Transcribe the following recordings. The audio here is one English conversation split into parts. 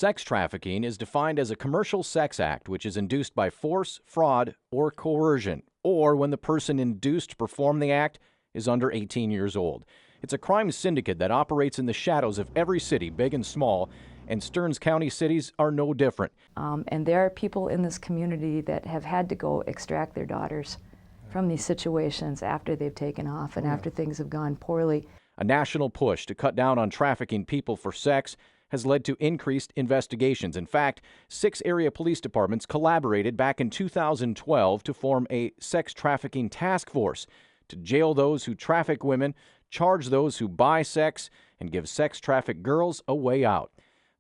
Sex trafficking is defined as a commercial sex act which is induced by force, fraud, or coercion, or when the person induced to perform the act is under 18 years old. It's a crime syndicate that operates in the shadows of every city, big and small, and Stearns County cities are no different. And there are people in this community that have had to go extract their daughters from these situations after they've taken off and after things have gone poorly. A national push to cut down on trafficking people for sex has led to increased investigations. In fact, 6 area police departments collaborated back in 2012 to form a sex trafficking task force to jail those who traffic women, charge those who buy sex, and give sex trafficked girls a way out.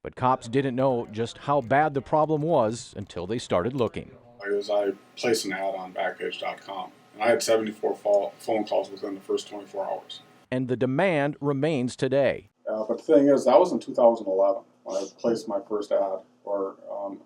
But cops didn't know just how bad the problem was until they started looking. I placed an ad on Backpage.com, and I had 74 phone calls within the first 24 hours. And the demand remains today. But the thing is, that was in 2011 when I placed my first ad on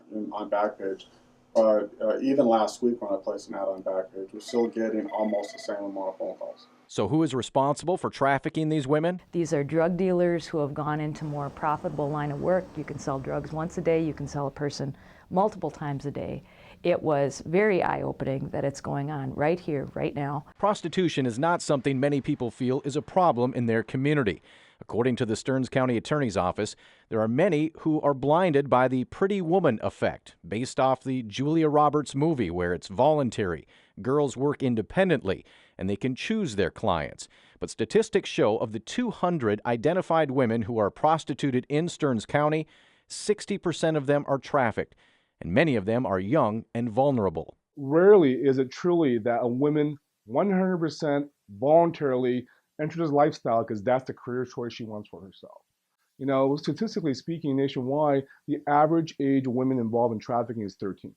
Backpage. But even last week when I placed an ad on Backpage, we're still getting almost the same amount of phone calls. So who is responsible for trafficking these women? These are drug dealers who have gone into more profitable line of work. You can sell drugs once a day. You can sell a person multiple times a day. It was very eye-opening that it's going on right here, right now. Prostitution is not something many people feel is a problem in their community. According to the Stearns County Attorney's Office, there are many who are blinded by the pretty woman effect, based off the Julia Roberts movie where it's voluntary, girls work independently, and they can choose their clients. But statistics show of the 200 identified women who are prostituted in Stearns County, 60% of them are trafficked, and many of them are young and vulnerable. Rarely is it truly that a woman 100% voluntarily enter this lifestyle because that's the career choice she wants for herself. You know, statistically speaking, nationwide, the average age of women involved in trafficking is 13.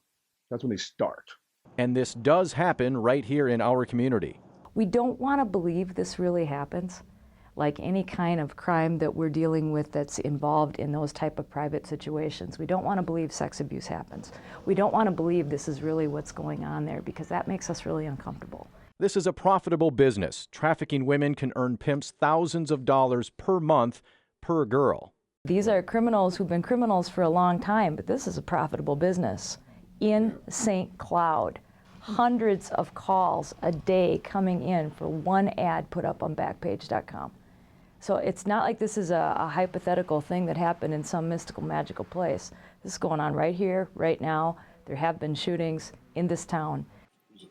That's when they start. And this does happen right here in our community. We don't want to believe this really happens. Like any kind of crime that we're dealing with that's involved in those type of private situations. We don't want to believe sex abuse happens. We don't want to believe this is really what's going on there because that makes us really uncomfortable. This is a profitable business. Trafficking women can earn pimps thousands of dollars per month per girl. These are criminals who've been criminals for a long time, but this is a profitable business. In St. Cloud, hundreds of calls a day coming in for one ad put up on Backpage.com. So it's not like this is a hypothetical thing that happened in some mystical, magical place. This is going on right here, right now. There have been shootings in this town.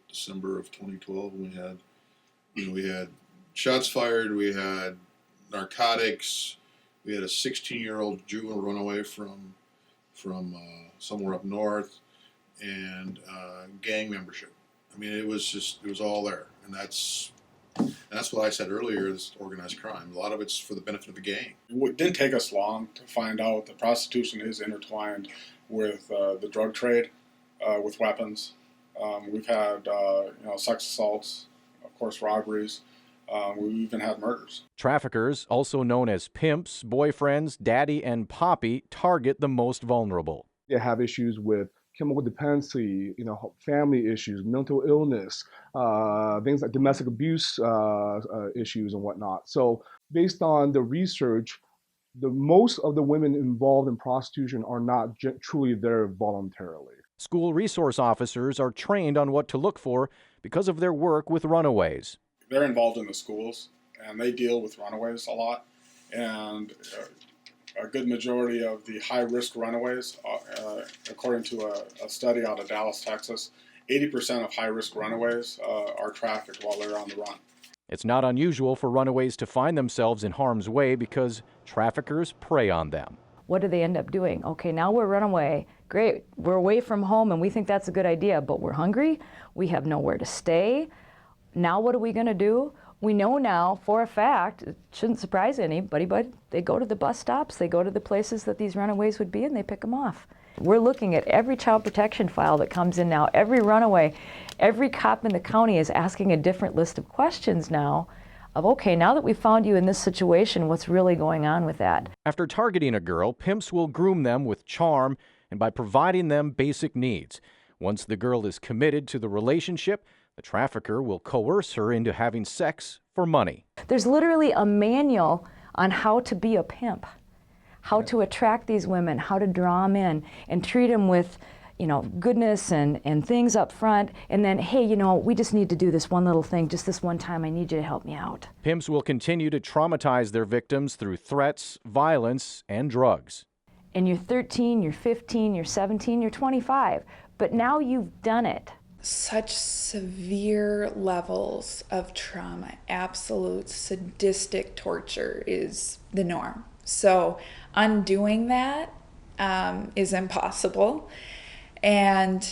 December of 2012, and we had shots fired, we had narcotics, we had a 16-year-old juvenile run away from somewhere up north, and gang membership. I mean, it was all there, and that's what I said earlier is organized crime. A lot of it's for the benefit of the gang. It didn't take us long to find out that prostitution is intertwined with the drug trade, with weapons. We've had sex assaults, of course robberies. We've even had murders. Traffickers, also known as pimps, boyfriends, daddy, and poppy, target the most vulnerable. They have issues with chemical dependency, family issues, mental illness, things like domestic abuse issues and whatnot. So based on the research, most of the women involved in prostitution are not truly there voluntarily. School resource officers are trained on what to look for because of their work with runaways. They're involved in the schools, and they deal with runaways a lot. And a good majority of the high-risk runaways, according to a study out of Dallas, Texas, 80% of high-risk runaways are trafficked while they're on the run. It's not unusual for runaways to find themselves in harm's way because traffickers prey on them. What do they end up doing? Okay, now we're runaway. Great, we're away from home and we think that's a good idea, but we're hungry, we have nowhere to stay. Now what are we gonna do? We know now for a fact, it shouldn't surprise anybody, but they go to the bus stops, they go to the places that these runaways would be, and they pick them off. We're looking at every child protection file that comes in now, every runaway, every cop in the county is asking a different list of questions now of, okay, now that we've found you in this situation, what's really going on with that? After targeting a girl, pimps will groom them with charm and by providing them basic needs. Once the girl is committed to the relationship, the trafficker will coerce her into having sex for money. There's literally a manual on how to be a pimp, how to attract these women, how to draw them in and treat them with, goodness and things up front, and then, hey, we just need to do this one little thing, just this one time, I need you to help me out. Pimps will continue to traumatize their victims through threats, violence, and drugs. And you're 13, you're 15, you're 17, you're 25, but now you've done it. Such severe levels of trauma, absolute sadistic torture is the norm. So undoing that is impossible. And,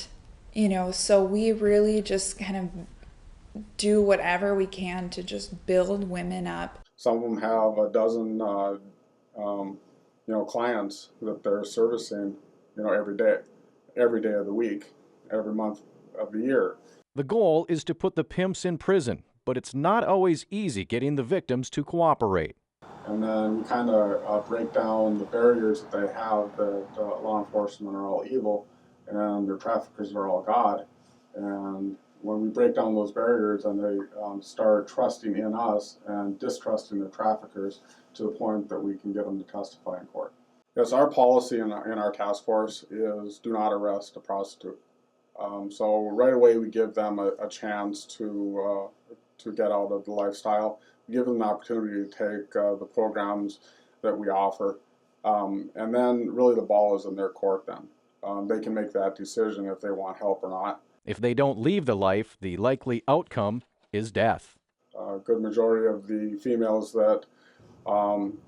so we really just kind of do whatever we can to just build women up. Some of them have a dozen, clients that they're servicing, every day of the week, every month of the year. The goal is to put the pimps in prison, but it's not always easy getting the victims to cooperate. And then you kind of break down the barriers that they have, that law enforcement are all evil and their traffickers are all God. And when we break down those barriers and they start trusting in us and distrusting the traffickers to the point that we can get them to testify in court. Yes, our policy in our task force is do not arrest a prostitute. So right away we give them a chance to get out of the lifestyle. We give them the opportunity to take the programs that we offer. And then really the ball is in their court then. They can make that decision if they want help or not. If they don't leave the life, the likely outcome is death. A good majority of the females that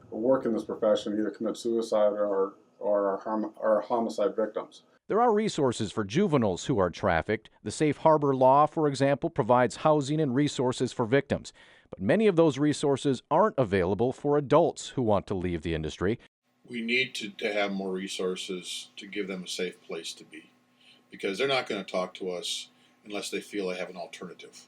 work in this profession either commit suicide or are homicide victims. There are resources for juveniles who are trafficked. The Safe Harbor Law, for example, provides housing and resources for victims. But many of those resources aren't available for adults who want to leave the industry. We need to have more resources to give them a safe place to be, because they're not going to talk to us unless they feel they have an alternative.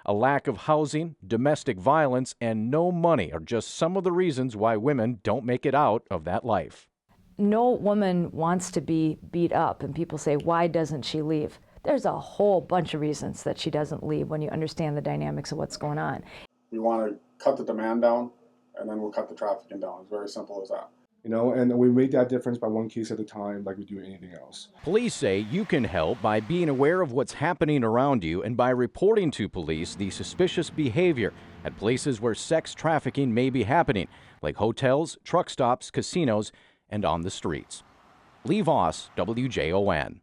A lack of housing, domestic violence, and no money are just some of the reasons why women don't make it out of that life. No woman wants to be beat up, and people say, why doesn't she leave? There's a whole bunch of reasons that she doesn't leave when you understand the dynamics of what's going on. We want to cut the demand down, and then we'll cut the trafficking down. It's very simple as that. And we make that difference by one case at a time like we do anything else. Police say you can help by being aware of what's happening around you and by reporting to police the suspicious behavior at places where sex trafficking may be happening, like hotels, truck stops, casinos, and on the streets. Lee Voss, WJON.